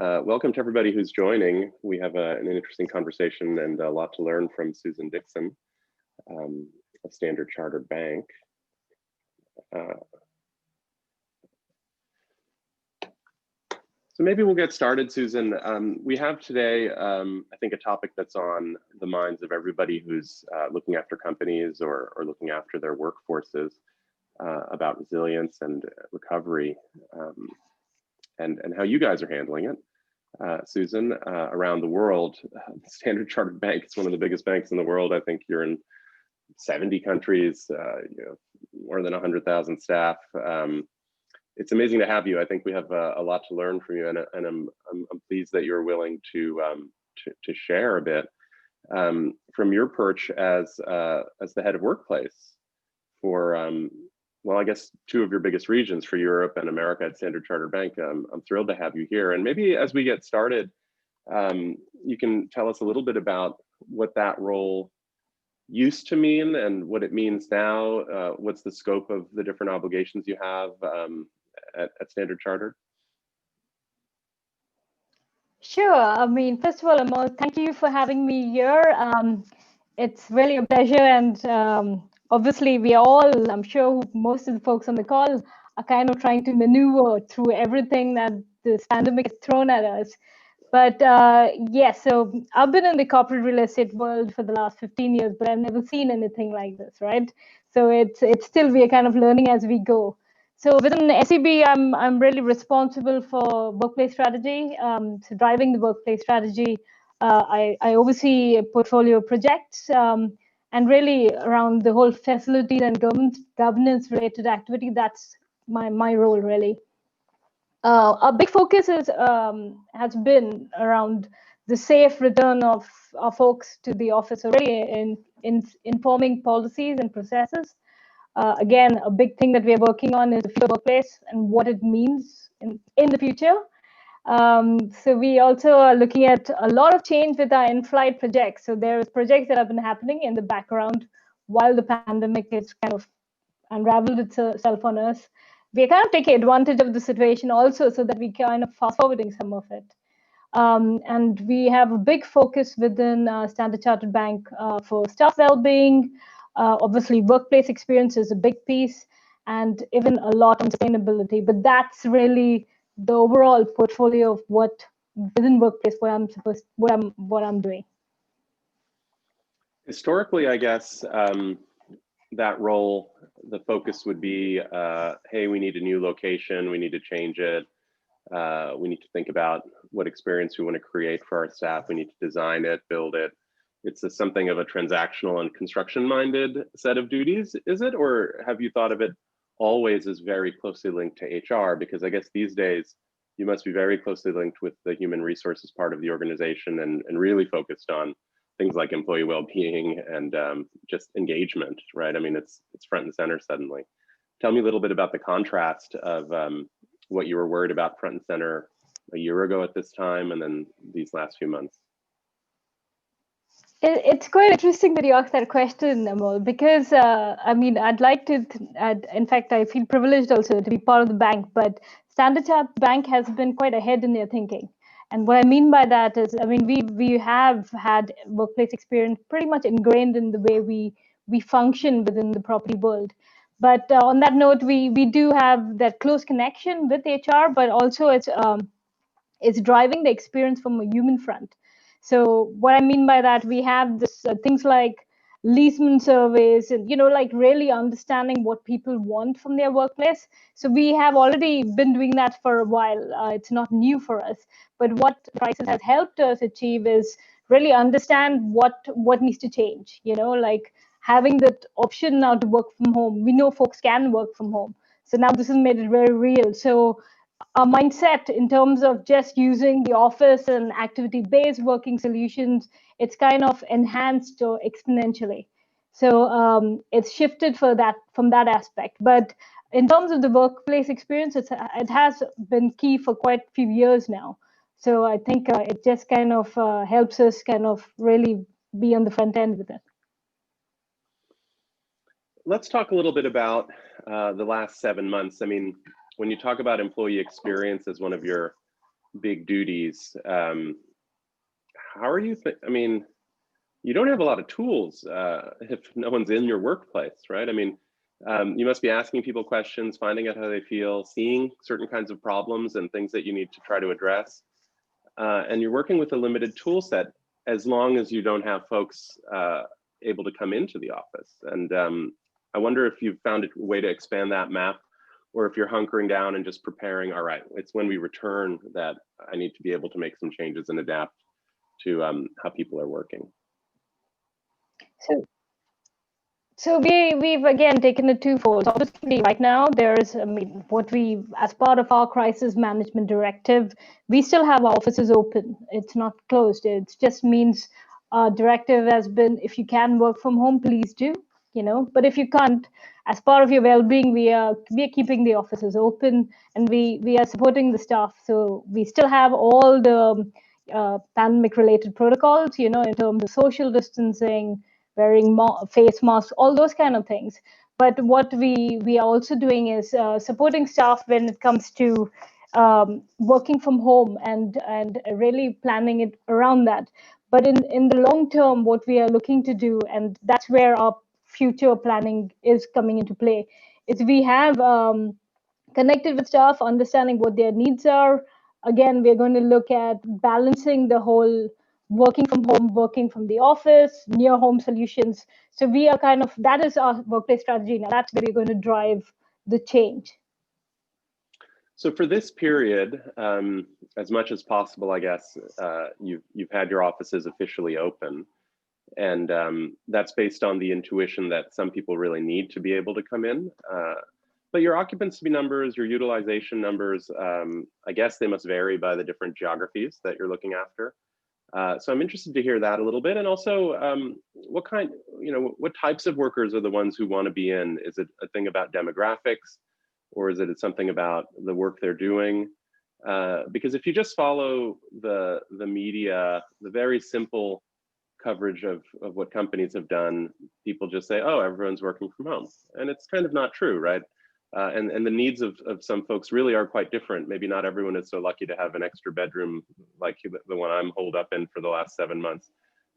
Welcome to everybody who's joining. We have an interesting conversation and a lot to learn from Suzan Dixon of Standard Chartered Bank. So maybe we'll get started, Suzan. We have today, I think, a topic that's on the minds of everybody who's looking after companies or looking after their workforces about resilience and recovery and how you guys are handling it. Suzan, around the world, Standard Chartered Bank is one of the biggest banks in the world. I think you're in 70 countries, more than 100,000 staff. It's amazing to have you. I think we have a lot to learn from you, and I'm pleased that you're willing to share a bit from your perch as the head of workplace for well, I guess two of your biggest regions for Europe and America at Standard Chartered Bank. I'm thrilled to have you here. And maybe as we get started, you can tell us a little bit about what that role used to mean and what it means now. What's the scope of the different obligations you have at Standard Chartered? Sure. I mean, first of all, Amol, thank you for having me here. It's really a pleasure, and obviously we all, I'm sure most of the folks on the call are kind of trying to maneuver through everything that this pandemic has thrown at us. But yes, so I've been in the corporate real estate world for the last 15 years, but I've never seen anything like this, right? So it's still, we are kind of learning as we go. So within SEB, I'm really responsible for workplace strategy, so driving the workplace strategy. I oversee a portfolio of projects, and really around the whole facilities and governance related activity. That's my role really. Our big focus has been around the safe return of our folks to the office, so really in informing policies and processes. Again, a big thing that we're working on is the future workplace and what it means in the future. So we also are looking at a lot of change with our in-flight projects. So there's projects that have been happening in the background while the pandemic is kind of unraveled itself on us. We're kind of taking advantage of the situation also so that we kind of fast forwarding some of it. And we have a big focus within Standard Chartered Bank for staff well-being. Obviously, workplace experience is a big piece, and even a lot on sustainability. But that's really the overall portfolio of what within workplace what I'm doing. Historically, I guess that role, the focus would be, hey, we need a new location, we need to change it. We need to think about what experience we want to create for our staff. We need to design it, build it. It's something of a transactional and construction-minded set of duties, is it? Or have you thought of it always as very closely linked to HR? Because I guess these days, you must be very closely linked with the human resources part of the organization and really focused on things like employee well-being and just engagement, right? I mean, it's front and center suddenly. Tell me a little bit about the contrast of what you were worried about front and center a year ago at this time and then these last few months. It's quite interesting that you asked that question, Amol, because I mean, I'd like to, in fact, I feel privileged also to be part of the bank, but Standard Chartered Bank has been quite ahead in their thinking. And what I mean by that is, I mean, we have had workplace experience pretty much ingrained in the way we function within the property world. But on that note, we do have that close connection with HR, but also it's driving the experience from a human front. So what I mean by that, we have this things like leaseman surveys and, like really understanding what people want from their workplace. So we have already been doing that for a while. It's not new for us. But what the crisis has helped us achieve is really understand what needs to change, like having that option now to work from home. We know folks can work from home. So now this has made it very real. So our mindset in terms of just using the office and activity-based working solutions, it's kind of enhanced exponentially. So it's shifted from that aspect. But in terms of the workplace experience, it has been key for quite a few years now. So I think it just kind of helps us kind of really be on the front end with it. Let's talk a little bit about the last 7 months. I mean, when you talk about employee experience as one of your big duties. How are you? I mean, you don't have a lot of tools if no one's in your workplace, right? I mean, you must be asking people questions, finding out how they feel, seeing certain kinds of problems and things that you need to try to address. And you're working with a limited tool set as long as you don't have folks able to come into the office. And I wonder if you've found a way to expand that map, or if you're hunkering down and just preparing, all right, it's when we return that I need to be able to make some changes and adapt to how people are working. So we've again taken a twofold. Obviously, right now there's, I mean, what we, as part of our crisis management directive, we still have our offices open. It's not closed. It just means our directive has been, if you can work from home, please do. You know, but if you can't, as part of your well-being, we are keeping the offices open, and we are supporting the staff. So we still have all the pandemic-related protocols, you know, in terms of social distancing, wearing face masks, all those kind of things. But what we are also doing is supporting staff when it comes to working from home, and really planning it around that. But in the long term, what we are looking to do, and that's where our future planning is coming into play, is we have connected with staff, understanding what their needs are. Again, we're going to look at balancing the whole working from home, working from the office, near home solutions. So we are kind of, that is our workplace strategy now. That's where we're going to drive the change. So for this period, as much as possible, I guess, you've had your offices officially open. And that's based on the intuition that some people really need to be able to come in. But your occupancy numbers, your utilization numbers, I guess they must vary by the different geographies that you're looking after. So I'm interested to hear that a little bit. And also, what kind, you know, what types of workers are the ones who want to be in? Is it a thing about demographics, or is it something about the work they're doing? Because if you just follow the media, the very simple coverage of what companies have done, people just say, oh, everyone's working from home. And it's kind of not true, right? And the needs of some folks really are quite different. Maybe not everyone is so lucky to have an extra bedroom like the one I'm holed up in for the last 7 months.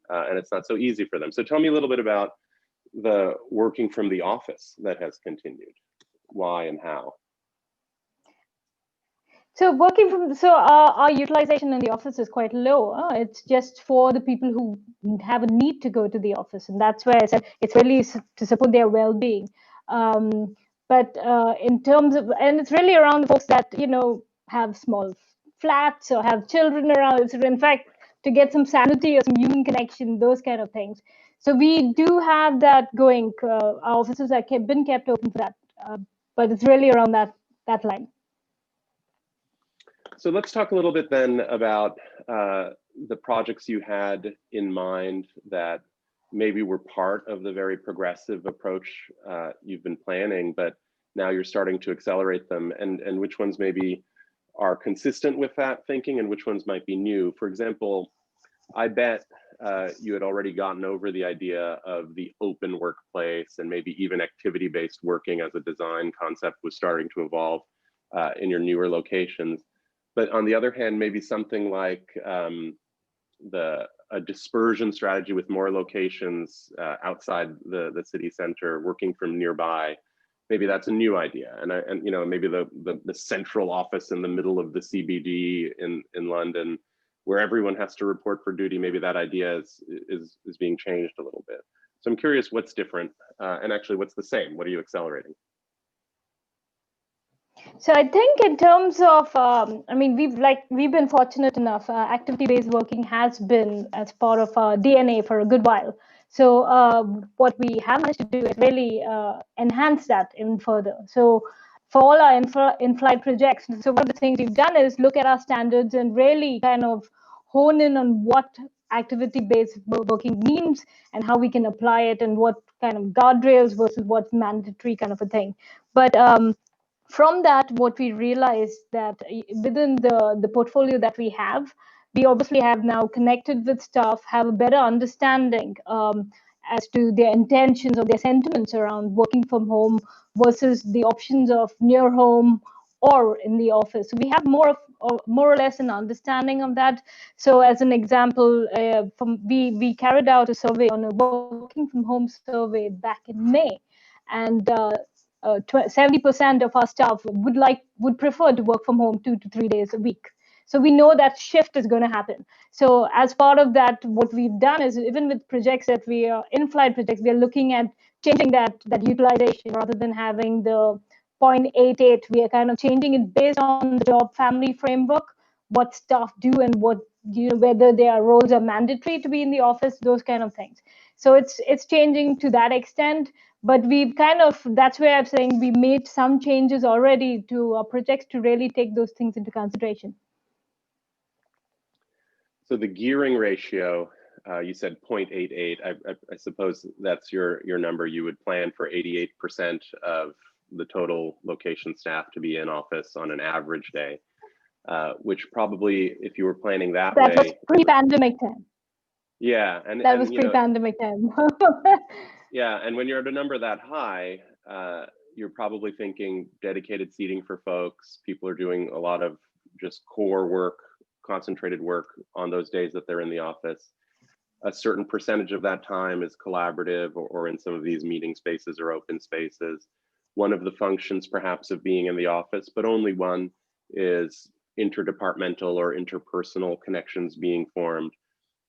And it's not so easy for them. So tell me a little bit about the working from the office that has continued. Why and how? So working from, so our utilization in the office is quite low. It's just for the people who have a need to go to the office. And that's where I said it's really to support their well-being. But in terms of, and it's really around the folks that, you know, have small flats or have children around. It's in fact, to get some sanity or some human connection, those kind of things. So we do have that going. Our offices have been kept open for that. But it's really around that line. So let's talk a little bit then about the projects you had in mind that maybe were part of the very progressive approach you've been planning, but now you're starting to accelerate them, and which ones maybe are consistent with that thinking and which ones might be new. For example, I bet you had already gotten over the idea of the open workplace, and maybe even activity-based working as a design concept was starting to evolve in your newer locations. But on the other hand, maybe something like a dispersion strategy with more locations outside the city center, working from nearby. Maybe that's a new idea, and you know, maybe the central office in the middle of the CBD in London, where everyone has to report for duty. Maybe that idea is being changed a little bit. So I'm curious what's different, and actually what's the same. What are you accelerating? So I think in terms of, I mean, we've been fortunate enough. Activity-based working has been as part of our DNA for a good while. So what we have managed to do is really enhance that even further. So for all our in-flight projects, so one of the things we've done is look at our standards and really kind of hone in on what activity-based working means and how we can apply it, and what kind of guardrails versus what's mandatory kind of a thing. But from that, what we realized that within the portfolio that we obviously have now connected with staff, have a better understanding as to their intentions or their sentiments around working from home versus the options of near home or in the office. So we have more more or less an understanding of that. So as an example, we carried out a survey on a working from home survey back in May, and 70% of our staff would prefer to work from home 2 to 3 days a week. So we know that shift is going to happen. So as part of that, what we've done is, even with projects that we are in-flight projects, we are looking at changing that utilization. Rather than having the 0.88, we are kind of changing it based on the job family framework, what staff do and what, whether their roles are mandatory to be in the office, those kind of things. So it's changing to that extent. But we've that's where I'm saying we made some changes already to our projects to really take those things into consideration. So the gearing ratio, you said 0.88. I suppose that's your number. You would plan for 88% of the total location staff to be in office on an average day, which probably, if you were planning that way, was pre-pandemic time. Yeah, that was pre-pandemic time. Yeah, and when you're at a number that high, you're probably thinking dedicated seating for folks. People are doing a lot of just core work, concentrated work on those days that they're in the office. A certain percentage of that time is collaborative or in some of these meeting spaces or open spaces. One of the functions perhaps of being in the office, but only one, is interdepartmental or interpersonal connections being formed.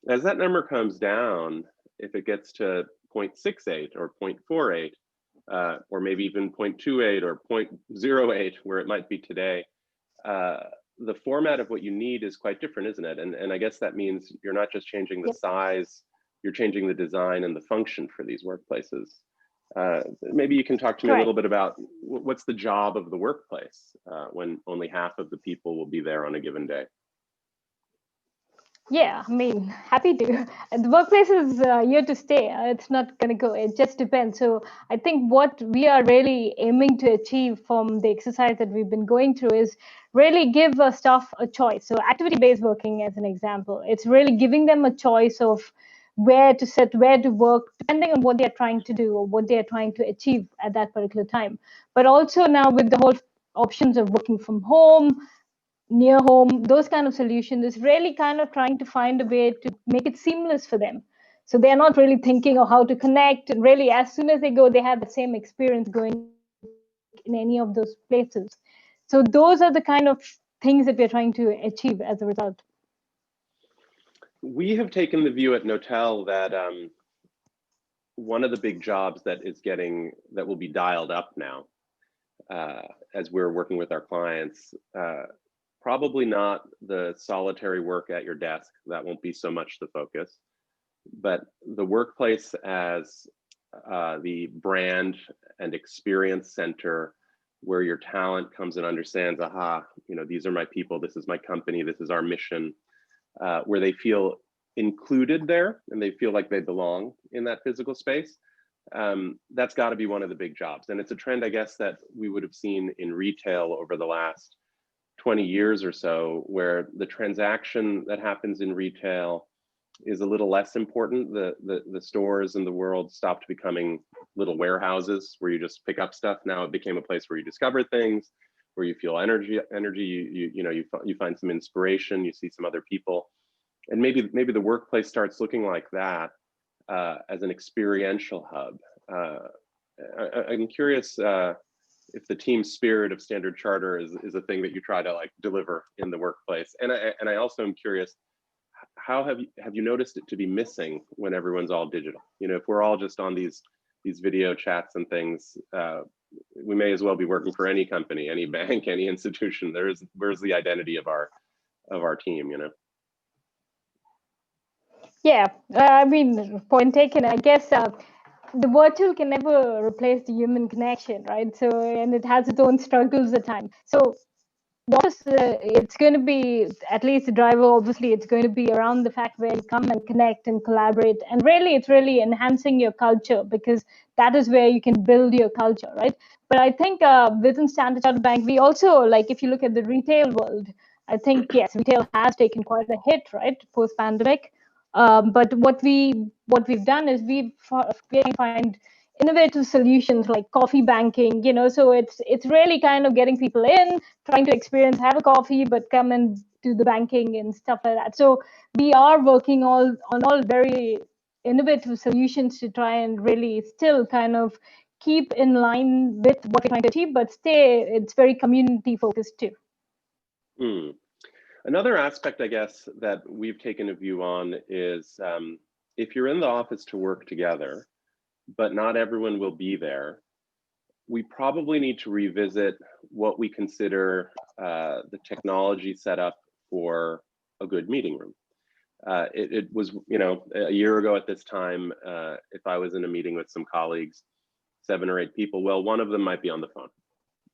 As that number comes down, if it gets to 0.68 or 0.48, or maybe even 0.28 or 0.08, where it might be today, the format of what you need is quite different, isn't it? And I guess that means you're not just changing the size, you're changing the design and the function for these workplaces. Maybe you can talk to me a little bit about what's the job of the workplace when only half of the people will be there on a given day. Yeah, I mean, happy to. The workplace is here to stay. It's not going to go. It just depends. So I think what we are really aiming to achieve from the exercise that we've been going through is really give staff a choice. So activity-based working, as an example, it's really giving them a choice of where to sit, where to work, depending on what they're trying to do or what they're trying to achieve at that particular time. But also now with the whole options of working from home, near home, those kind of solutions, is really kind of trying to find a way to make it seamless for them. So they're not really thinking of how to connect, and really as soon as they go, they have the same experience going in any of those places. So those are the kind of things that we're trying to achieve as a result. We have taken the view at Knotel that one of the big jobs that will be dialed up now as we're working with our clients, probably not the solitary work at your desk. That won't be so much the focus, but the workplace as the brand and experience center where your talent comes and understands, aha, these are my people, this is my company, this is our mission, where they feel included there and they feel like they belong in that physical space. That's got to be one of the big jobs. And it's a trend, I guess, that we would have seen in retail over the last 20 years or so, where the transaction that happens in retail is a little less important. The stores in the world stopped becoming little warehouses where you just pick up stuff. Now it became a place where you discover things, where you feel energy. You find some inspiration. You see some other people, and maybe the workplace starts looking like that as an experiential hub. I'm curious if the team spirit of Standard Charter is a thing that you try to deliver in the workplace. And I also am curious, how have you noticed it to be missing when everyone's all digital? If we're all just on these video chats and things, we may as well be working for any company, any bank, any institution. Where's the identity of our team? Yeah, I mean, point taken. I guess the virtual can never replace the human connection, right? So, and it has its own struggles at times. So it's going to be, at least the driver, obviously, it's going to be around the fact where you come and connect and collaborate. And really, it's really enhancing your culture, because that is where you can build your culture, right? But I think within Standard Chartered Bank, we also, if you look at the retail world, I think, yes, retail has taken quite a hit, right, post-pandemic. But what we've done is we've find innovative solutions like coffee banking, so it's really kind of getting people in, trying to experience, have a coffee, but come and do the banking and stuff like that. So we are working on all very innovative solutions to try and really still kind of keep in line with what we're trying to achieve, but it's very community focused too. Another aspect, I guess, that we've taken a view on is if you're in the office to work together, but not everyone will be there, we probably need to revisit what we consider the technology setup for a good meeting room. It was, a year ago at this time, if I was in a meeting with some colleagues, 7 or 8 people, well, one of them might be on the phone.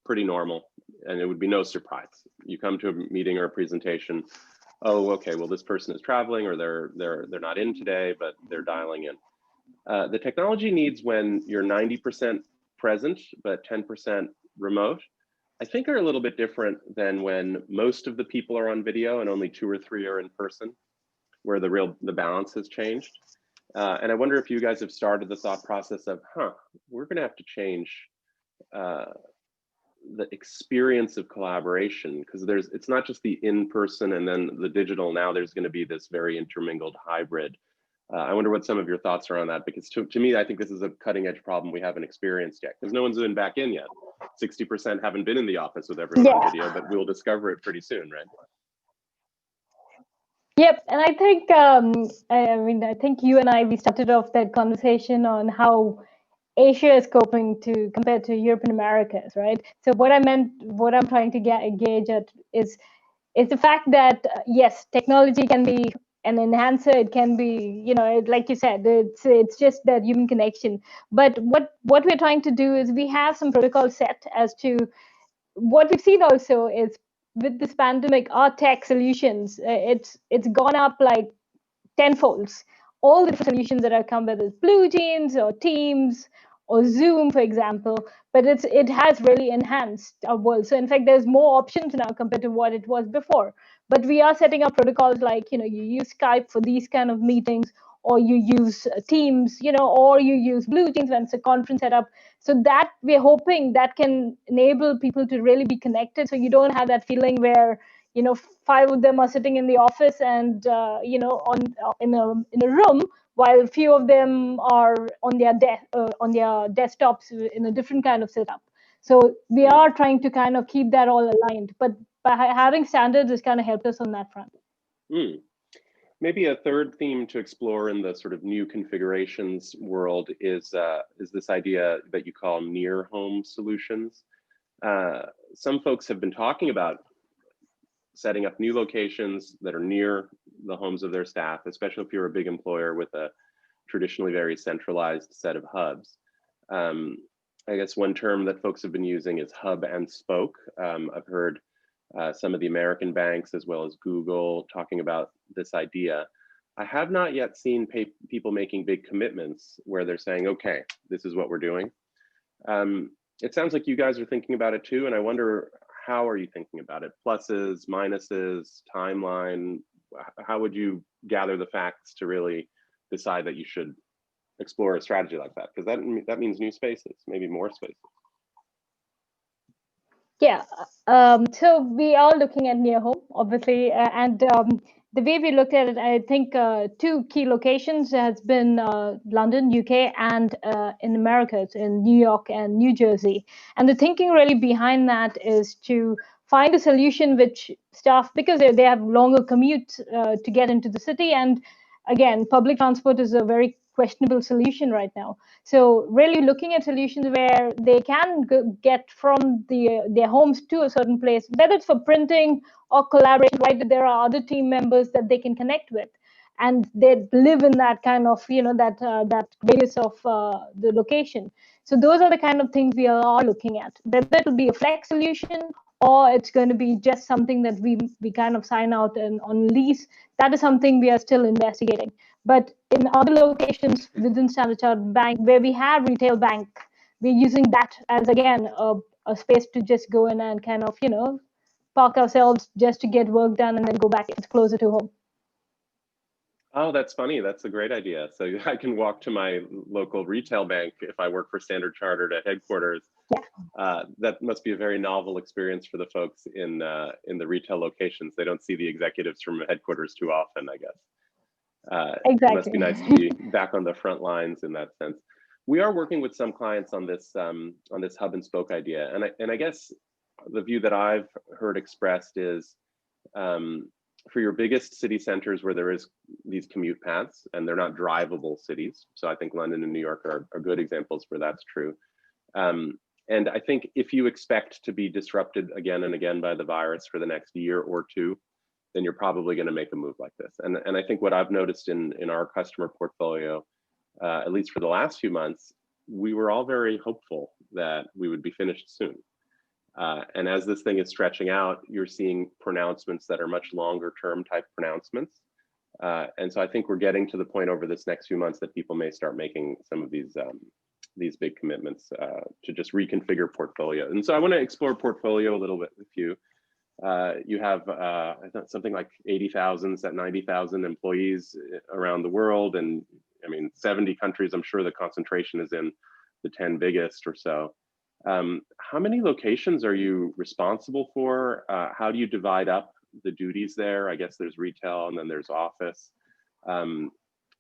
Pretty normal, and it would be no surprise. You come to a meeting or a presentation, oh, okay, well, this person is traveling, or they're not in today, but they're dialing in. The technology needs when you're 90% present, but 10% remote, I think are a little bit different than when most of the people are on video and only 2 or 3 are in person, where the balance has changed. And I wonder if you guys have started the thought process of, we're gonna have to change the experience of collaboration, because it's not just the in-person and then the digital. Now there's going to be this very intermingled hybrid. I wonder what some of your thoughts are on that, because to me, I think this is a cutting edge problem we haven't experienced yet, because no one's been back in yet. 60% haven't been in the office with everyone on video, but we'll discover it pretty soon, right? Yep, and I think I think you and we started off that conversation on how Asia is coping compared to Europe and Americas, right? So what I'm trying to gauge at is the fact that yes, technology can be an enhancer. It can be, like you said, it's just that human connection. But what we're trying to do is we have some protocol set as to what we've seen also is with this pandemic, our tech solutions, it's gone up like tenfolds. All the different solutions that have come, whether it's Blue Jeans or Teams or Zoom, for example, but it has really enhanced our world. So in fact, there's more options now compared to what it was before. But we are setting up protocols like, you use Skype for these kind of meetings, or you use Teams, or you use Blue Jeans when it's a conference setup. So that we're hoping that can enable people to really be connected. So you don't have that feeling where 5 of them are sitting in the office and in a room, while a few of them are on their desktops in a different kind of setup. So we are trying to kind of keep that all aligned, but by having standards has kind of helped us on that front. Maybe a third theme to explore in the sort of new configurations world is this idea that you call near home solutions. Some folks have been talking about setting up new locations that are near the homes of their staff, especially if you're a big employer with a traditionally very centralized set of hubs. I guess one term that folks have been using is hub and spoke. I've heard some of the American banks as well as Google talking about this idea. I have not yet seen people making big commitments where they're saying, okay, this is what we're doing. It sounds like you guys are thinking about it too, and I wonder, how are you thinking about it? Pluses, minuses, timeline? How would you gather the facts to really decide that you should explore a strategy like that? Because that means new spaces, maybe more spaces. Yeah, so we are looking at near home, obviously, and the way we looked at it, I think 2 key locations has been London, UK, and in America, it's in New York and New Jersey. And the thinking really behind that is to find a solution which staff, because they have longer commute to get into the city, and again, public transport is a very questionable solution right now. So really looking at solutions where they can get from their homes to a certain place, whether it's for printing or collaboration, right? That there are other team members that they can connect with, and they live in that kind of, that radius of the location. So those are the kind of things we are looking at, whether it will be a flex solution or it's going to be just something that we kind of sign out and on lease. That is something we are still investigating. But in other locations within Standard Chartered Bank, where we have retail bank, we're using that as, again, a space to just go in and kind of, park ourselves just to get work done and then go back. It's closer to home. Oh, that's funny. That's a great idea. So I can walk to my local retail bank if I work for Standard Chartered at headquarters. Yeah, That must be a very novel experience for the folks in the retail locations. They don't see the executives from headquarters too often, I guess. It must be exactly. nice to be back on the front lines in that sense. We are working with some clients on this hub and spoke idea, and I guess the view that I've heard expressed is for your biggest city centers where there is these commute paths and they're not drivable cities. So I think London and New York are good examples where that's true. Um, and I think if you expect to be disrupted again and again by the virus for the next year or two, then you're probably going to make a move like this. And I think what I've noticed in our customer portfolio, at least for the last few months, we were all very hopeful that we would be finished soon. And as this thing is stretching out, you're seeing pronouncements that are much longer term type pronouncements. And so I think we're getting to the point over this next few months that people may start making some of these big commitments to just reconfigure portfolio. And so I want to explore portfolio a little bit with you. You have I thought something like 80,000, 90,000 employees around the world. And I mean, 70 countries, I'm sure the concentration is in the 10 biggest or so. How many locations are you responsible for? How do you divide up the duties there? I guess there's retail and then there's office.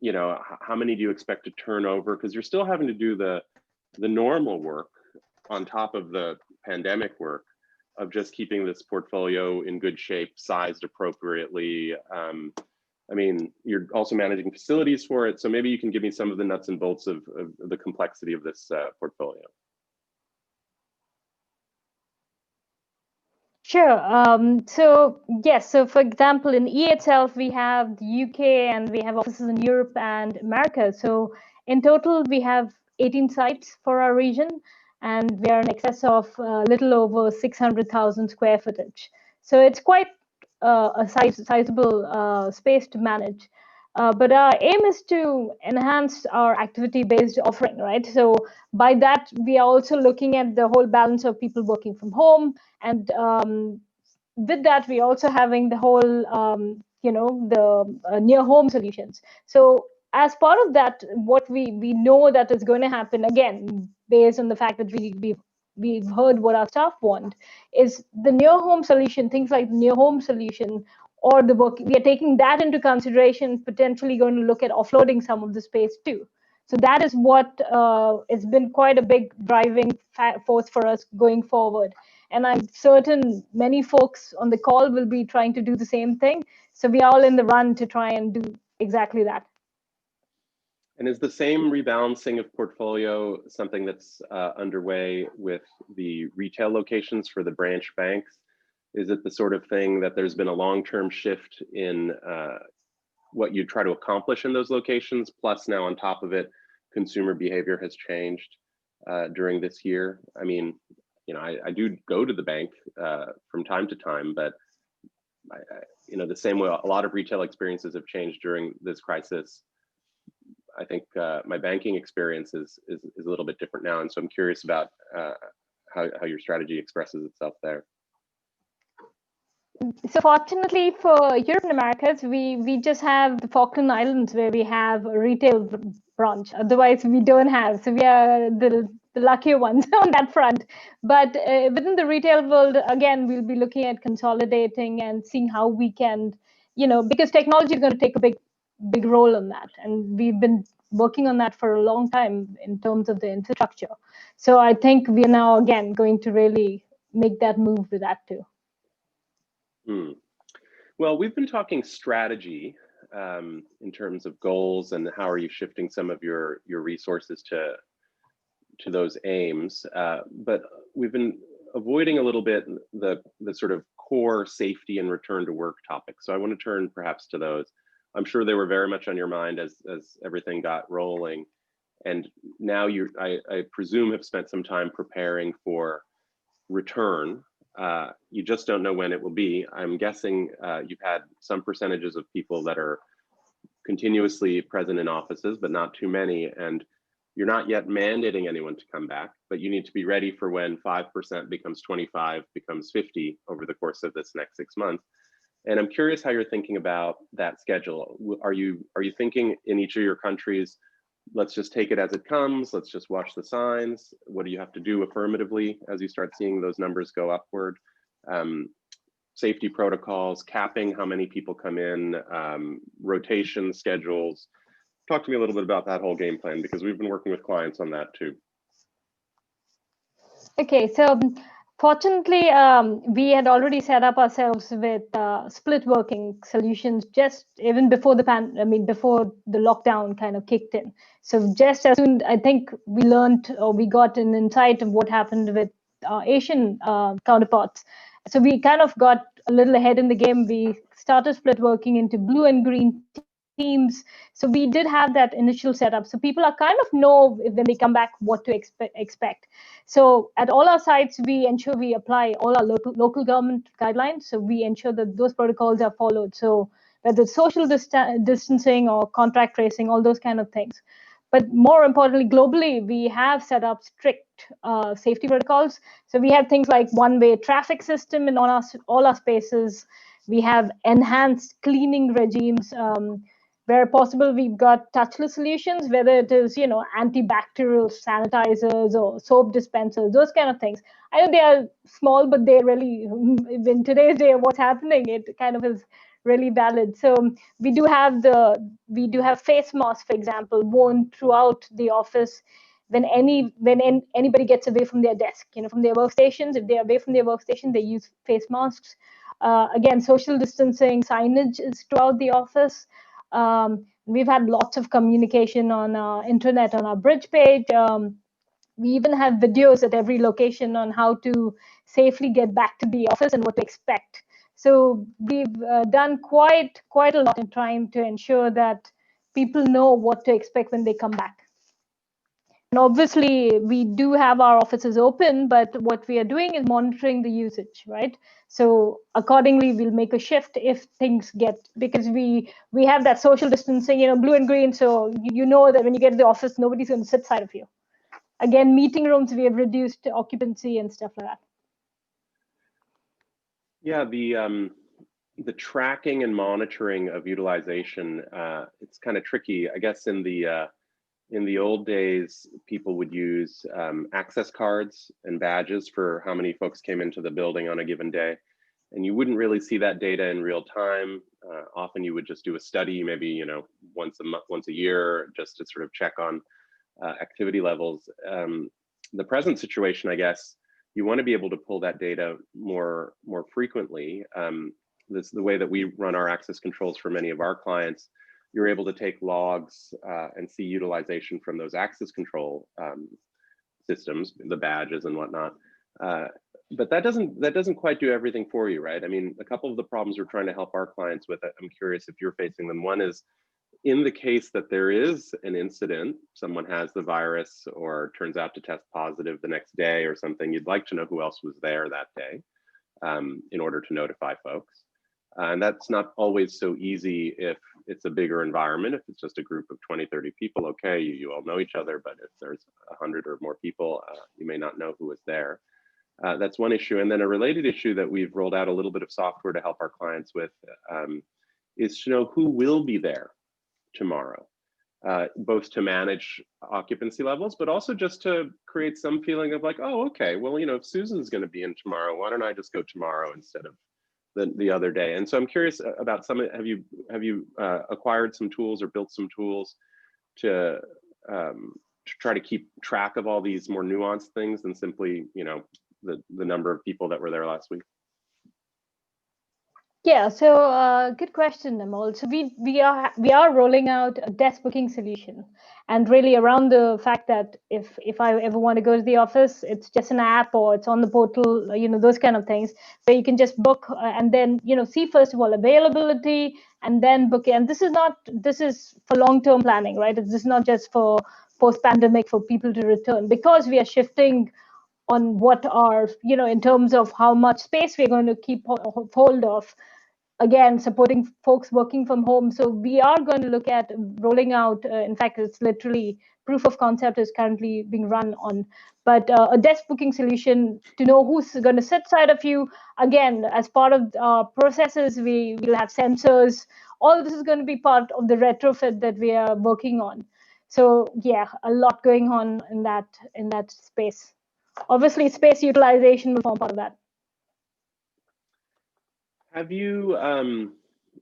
You know, how many do you expect to turn over? Because you're still having to do the normal work on top of the pandemic work of just keeping this portfolio in good shape, sized appropriately. I mean, you're also managing facilities for it. So maybe you can give me some of the nuts and bolts of the complexity of this portfolio. Sure. So yes, so for example, in E itself, we have the UK and we have offices in Europe and America. So in total, we have 18 sites for our region, and we are in excess of a little over 600,000 square footage. So it's quite a sizable space to manage. But our aim is to enhance our activity-based offering, right? So by that, we are also looking at the whole balance of people working from home, and with that, we're also having the whole, the near home solutions. So as part of that, what we know that is going to happen, again, based on the fact that we've heard what our staff want, is the near home solution, things like the near home solution or the work, we are taking that into consideration, potentially going to look at offloading some of the space too. So that is what has been quite a big driving force for us going forward. And I'm certain many folks on the call will be trying to do the same thing. So we are all in the run to try and do exactly that. And is the same rebalancing of portfolio something that's underway with the retail locations for the branch banks? Is it the sort of thing that there's been a long-term shift in what you try to accomplish in those locations, plus now on top of it, consumer behavior has changed during this year? I mean, you know, I do go to the bank from time to time, but you know, the same way a lot of retail experiences have changed during this crisis. I think my banking experience is a little bit different now, and so I'm curious about how your strategy expresses itself there. So fortunately for Europe and Americas, we just have the Falkland Islands where we have a retail branch. Otherwise, we don't have. So we are the luckier ones on that front. But within the retail world, again, we'll be looking at consolidating and seeing how we can, you know, because technology is going to take a big role in that. And we've been working on that for a long time in terms of the infrastructure. So I think we are now, again, going to really make that move with that too. Well, we've been talking strategy in terms of goals and how are you shifting some of your resources to those aims, but we've been avoiding a little bit the sort of core safety and return to work topics. So I want to turn perhaps to those. I'm sure they were very much on your mind as everything got rolling, and now I presume have spent some time preparing for return. You just don't know when it will be. I'm guessing you've had some percentages of people that are continuously present in offices, but not too many. And you're not yet mandating anyone to come back, but you need to be ready for when 5% becomes 25, becomes 50 over the course of this next 6 months. And I'm curious how you're thinking about that schedule. Are you thinking in each of your countries, let's just take it as it comes, let's just watch the signs? What do you have to do affirmatively as you start seeing those numbers go upward? Safety protocols, capping how many people come in, rotation schedules. Talk to me a little bit about that whole game plan, because we've been working with clients on that too. Okay, so fortunately, we had already set up ourselves with split working solutions just even before before the lockdown kind of kicked in. So just as soon, I think we learned, or we got an insight of what happened with Asian counterparts. So we kind of got a little ahead in the game. We started split working into blue and green teams. So we did have that initial setup. So people are kind of know when they come back what to expect. So at all our sites, we ensure we apply all our local government guidelines. So we ensure that those protocols are followed. So whether it's social distancing or contact tracing, all those kind of things. But more importantly, globally, we have set up strict safety protocols. So we have things like one-way traffic system in all our spaces. We have enhanced cleaning regimes. Where possible, we've got touchless solutions, whether it is, antibacterial sanitizers or soap dispensers, those kind of things. I know they are small, but they really, in today's day, what's happening, it kind of is really valid. So we do have face masks, for example, worn throughout the office when anybody gets away from their desk, from their workstations. If they're away from their workstation, they use face masks. Again, social distancing signage is throughout the office. We've had lots of communication on our internet, on our bridge page. We even have videos at every location on how to safely get back to the office and what to expect. So we've done quite a lot in trying to ensure that people know what to expect when they come back. And obviously, we do have our offices open, but what we are doing is monitoring the usage, right? So accordingly, we'll make a shift if things because we have that social distancing, blue and green. So you know that when you get to the office, nobody's going to sit side of you. Again, meeting rooms, we have reduced occupancy and stuff like that. Yeah, the tracking and monitoring of utilization, it's kind of tricky. I guess in the old days, people would use access cards and badges for how many folks came into the building on a given day. And you wouldn't really see that data in real time. Often you would just do a study, maybe once a year, just to sort of check on activity levels. The present situation, I guess, you want to be able to pull that data more frequently. The way that we run our access controls for many of our clients, you're able to take logs and see utilization from those access control systems, the badges and whatnot. But that doesn't quite do everything for you, right? I mean, a couple of the problems we're trying to help our clients with, I'm curious if you're facing them. One is, in the case that there is an incident, someone has the virus or turns out to test positive the next day or something, you'd like to know who else was there that day in order to notify folks. And that's not always so easy if it's a bigger environment. If it's just a group of 20, 30 people, okay, you all know each other, but if there's 100 or more people, you may not know who was there. That's one issue. And then a related issue that we've rolled out a little bit of software to help our clients with is to know who will be there tomorrow, both to manage occupancy levels, but also just to create some feeling of like, oh, okay, well, if Susan's going to be in tomorrow, why don't I just go tomorrow instead of the other day? And so I'm curious about have you acquired some tools or built some tools to try to keep track of all these more nuanced things than simply, the number of people that were there last week? Yeah, so good question, Amol. So we are rolling out a desk booking solution, and really around the fact that if I ever want to go to the office, it's just an app or it's on the portal, those kind of things, where you can just book and then see first of all availability and then book it. And this is for long-term planning, right? This is not just for post-pandemic for people to return, because we are shifting on what are in terms of how much space we're going to keep hold of. again, supporting folks working from home. So we are going to look at rolling out, in fact, it's literally proof of concept is currently being run on, but a desk booking solution to know who's going to sit side of you. Again, as part of processes, we will have sensors. All this is going to be part of the retrofit that we are working on. So yeah, a lot going on in that space. Obviously, space utilization will form part of that. Have you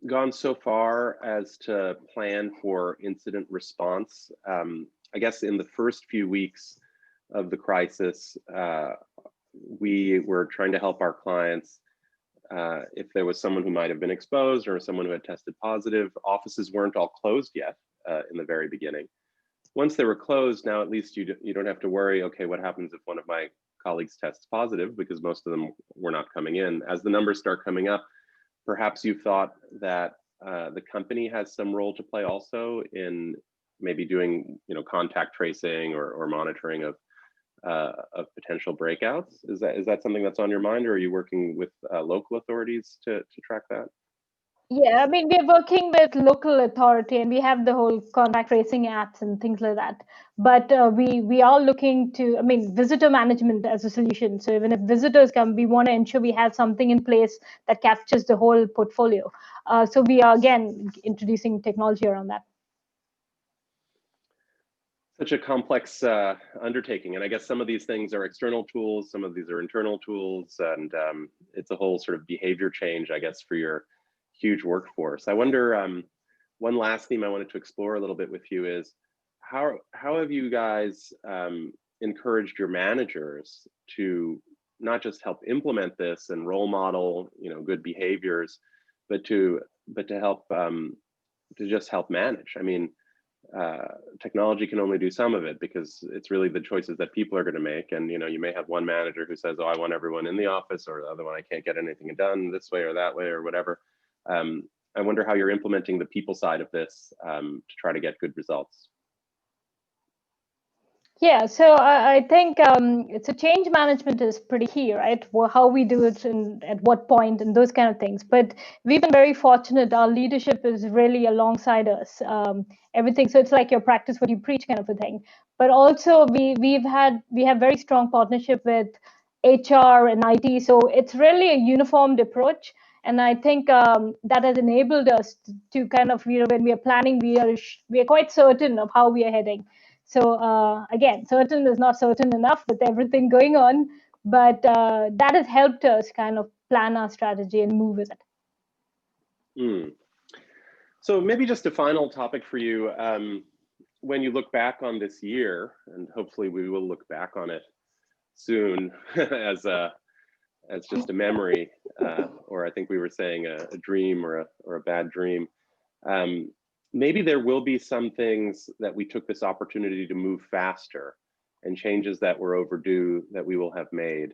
gone so far as to plan for incident response? I guess in the first few weeks of the crisis, we were trying to help our clients. If there was someone who might have been exposed or someone who had tested positive, offices weren't all closed yet in the very beginning. Once they were closed, now at least you don't have to worry, okay, what happens if one of my colleagues tests positive, because most of them were not coming in. As the numbers start coming up, perhaps you thought that the company has some role to play also in maybe doing contact tracing or monitoring of potential breakouts. Is that something that's on your mind, or are you working with local authorities to track that? Yeah, I mean, we're working with local authority and we have the whole contact tracing apps and things like that. But we are looking to, I mean, visitor management as a solution. So even if visitors come, we want to ensure we have something in place that captures the whole portfolio. So we are, again, introducing technology around that. Such a complex undertaking. And I guess some of these things are external tools, some of these are internal tools, and it's a whole sort of behavior change, I guess, for your huge workforce. I wonder, one last theme I wanted to explore a little bit with you is how have you guys encouraged your managers to not just help implement this and role model, good behaviors, but to help to just help manage? I mean, technology can only do some of it because it's really the choices that people are going to make. And you may have one manager who says, oh, I want everyone in the office, or the other one, I can't get anything done this way or that way or whatever. I wonder how you're implementing the people side of this to try to get good results. Yeah, so I think it's a change management is pretty key, right? Well, how we do it and at what point and those kind of things. But we've been very fortunate. Our leadership is really alongside us. Everything. So it's like your practice what you preach kind of a thing. But also we have very strong partnership with HR and IT. So it's really a uniformed approach. And I think that has enabled us to kind of, when we are planning, we are quite certain of how we are heading. So again, certain is not certain enough with everything going on, but that has helped us kind of plan our strategy and move with it. So maybe just a final topic for you. When you look back on this year, and hopefully we will look back on it soon as just a memory, or I think we were saying a dream or a bad dream. Maybe there will be some things that we took this opportunity to move faster, and changes that were overdue that we will have made.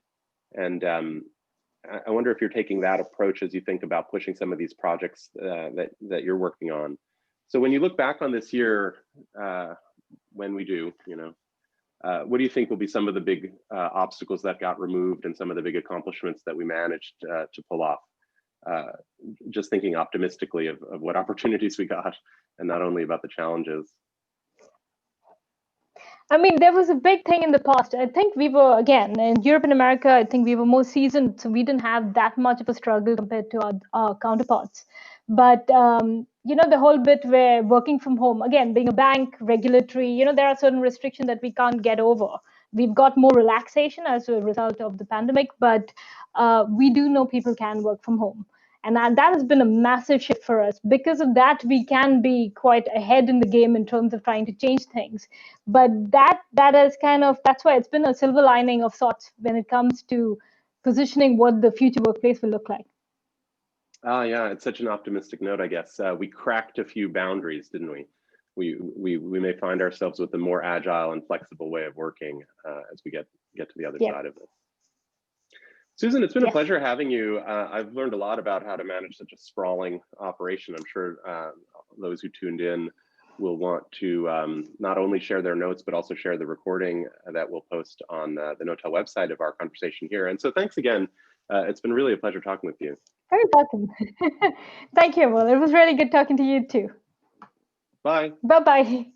And I wonder if you're taking that approach as you think about pushing some of these projects that you're working on. So when you look back on this year, when we do, what do you think will be some of the big obstacles that got removed and some of the big accomplishments that we managed to pull off? Just thinking optimistically of what opportunities we got, and not only about the challenges. I mean, there was a big thing in the past. I think we were, again, in Europe and America, I think we were more seasoned, so we didn't have that much of a struggle compared to our counterparts. But, the whole bit where working from home, again, being a bank, regulatory, there are certain restrictions that we can't get over. We've got more relaxation as a result of the pandemic, but we do know people can work from home. And that has been a massive shift for us. Because of that, we can be quite ahead in the game in terms of trying to change things. But that is that's why it's been a silver lining of sorts when it comes to positioning what the future workplace will look like. Yeah, it's such an optimistic note, I guess. We cracked a few boundaries, didn't we? We may find ourselves with a more agile and flexible way of working as we get to the other side of this. Suzan, it's been a pleasure having you. I've learned a lot about how to manage such a sprawling operation. I'm sure those who tuned in will want to not only share their notes, but also share the recording that we'll post on the Knotel website of our conversation here. And so thanks again It's been really a pleasure talking with you. Very welcome. Thank you, Amol. It was really good talking to you too. Bye. Bye-bye.